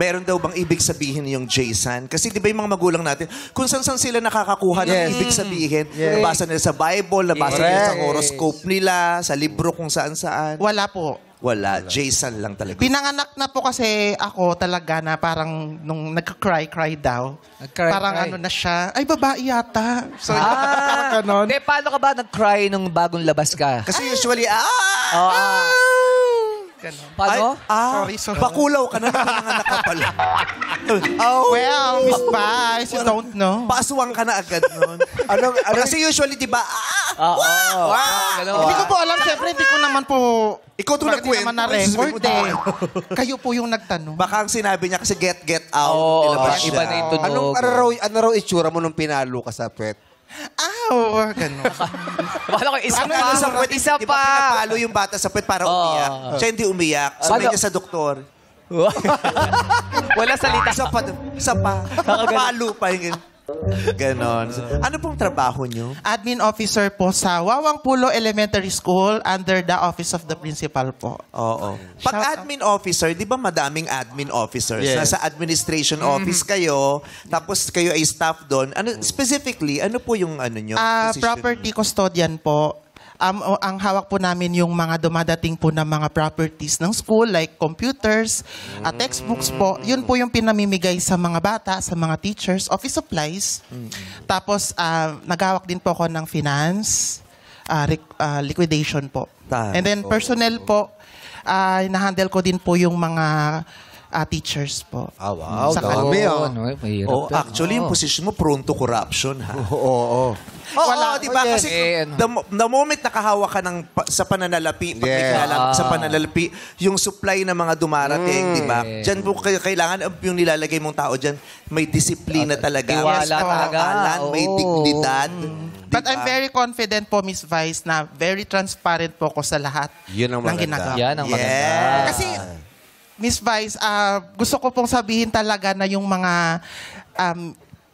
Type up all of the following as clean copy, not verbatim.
meron daw bang ibig sabihin yung Jason? Kasi di ba yung mga magulang natin, kung saan sila nakakakuha ng ibig sabihin, nabasa nila sa Bible, nabasa nila sa horoscope nila, sa libro kung saan-saan. Wala po. Wala. Jason lang talaga. Pinanganak na po kasi ako talaga na parang nung nagka-cry daw. Parang ano na siya, ay babae yata. So, parang ganon. De, paano ka ba nag-cry nung bagong labas ka? Kasi usually, Ganon. Paano? Sorry. Bakulaw ka na, nanganak ka pala. Well, Miss Vice, you don't know. Paaswang ka na agad nun. Kasi usually, di ba, Wow! Hindi ko po alam, siyempre hindi ko naman po... Ikaw ito Bakit nagkwento. naman na-record eh. Kayo po yung nagtanong. Baka ang sinabi niya kasi get out. Oo, nilabas iba siya. na yung tunog. Ano raw itsura mo nung pinalo ka sa pet? Ganon. Paano ko isa Ano pa? sa puwet? Isa Di ba pa! pinapalo yung bata sa puwet para umiyak? Siya hindi umiyak. Sumay niya sa doktor. Wala salita. Isa pa. Palo pa yung ganon. Ano pong trabaho niyo? Admin officer po sa Wawang Pulo Elementary School under the office of the principal po. Oo. Pag admin officer, di ba madaming admin officers? Nasa administration office kayo, tapos kayo ay staff doon. Ano, specifically, ano po yung ano nyo? Position? Property custodian po. Ang hawak po namin yung mga dumadating po ng mga properties ng school like computers, textbooks po. Yun po yung pinamimigay sa mga bata, sa mga teachers, office supplies. Tapos naghawak din po ako ng finance, liquidation po. And then personnel po, nahandle ko din po yung mga teachers po. Wow, Sa dami Actually, yung position mo prone to corruption, ha? Oo. Wala, di ba? Kasi the moment nakahawak ka sa pananalapi, pag may kinalaman sa pananalapi, yung supply ng mga dumarating, di ba? Diyan po kailangan yung nilalagay mong tao dyan, may disiplina talaga. Tiwala talaga. May dignidad. But I'm very confident po, Miss Vice, na very transparent po ko sa lahat Yun ang ng maganda. ginagawa. Yan ang maganda. Kasi, Miss Vice, gusto ko pong sabihin talaga na yung mga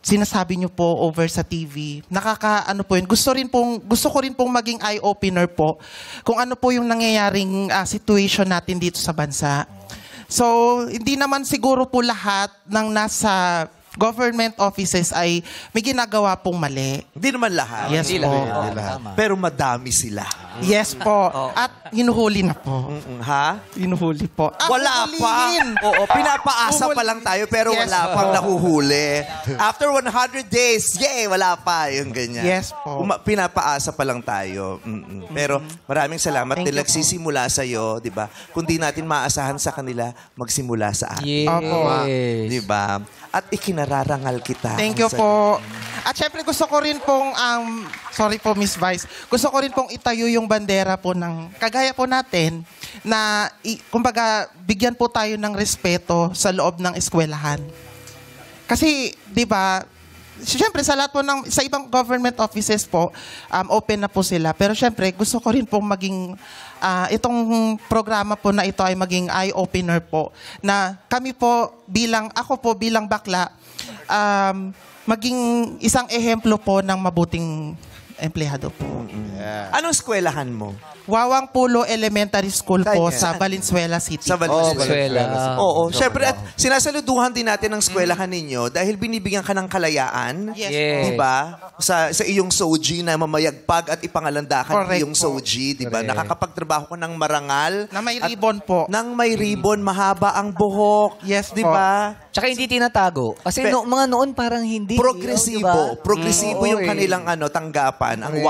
sinasabi niyo po over sa TV, ano po yun, gusto ko rin pong maging eye-opener po kung ano po yung nangyayaring situation natin dito sa bansa. So, hindi naman siguro po lahat ng nasa government offices ay may ginagawa pong mali. Hindi naman lahat. Yes po. Pero madami sila. Yes po. At hinuhuli na po. Ha? Hinuhuli po. Wala pa. Oo, pinapaasa pa lang tayo pero wala pang nahuhuli. After 100 days, wala pa. Yung ganyan. Yes po. Pinapaasa pa lang tayo. Pero maraming salamat dahil nagsisimula sa'yo, di ba? Kung di natin maasahan sa kanila, magsimula sa atin. Opo. Di ba? At ikinararangal kita. Thank you po. At syempre gusto ko rin pong, sorry po Miss Vice, gusto ko rin pong itayo yung bandera po ng, kagaya po natin, na kumbaga bigyan po tayo ng respeto sa loob ng eskwelahan. Kasi, di ba, syempre sa lahat po sa ibang government offices po, open na po sila. Pero syempre, gusto ko rin pong maging, itong programa po na ito ay maging eye-opener po. Na kami po ako po bilang bakla, maging isang ehemplo po ng mabuting empleyado po. Anong eskwelahan mo? Wawang Pulo Elementary School po sa Valenzuela City. Sa Valenzuela. Oo. Siyempre, at sinasaluduhan din natin ang eskwelahan ninyo dahil binibigyan ka ng kalayaan. Yes. Di ba? Sa iyong soji na mamayagpag at ipangalandakan Correct iyong soji. Di ba? Nakakapagtrabaho ko ng marangal. Na may ribbon po. Nang may ribbon, mahaba ang buhok. Yes Di po. ba? Tsaka hindi tinatago. Kasi mga noon parang hindi. Progresibo. Diba? Progresibo yung kanilang tanggapan. Ang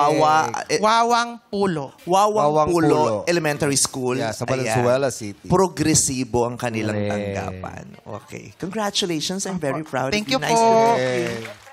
Wawang Pulo. Wawang Pulo Elementary School. Yeah, sa Valenzuela City. Progresibo ang kanilang tanggapan. Okay. Congratulations. I'm very proud. Thank of you Nice po. to meet you.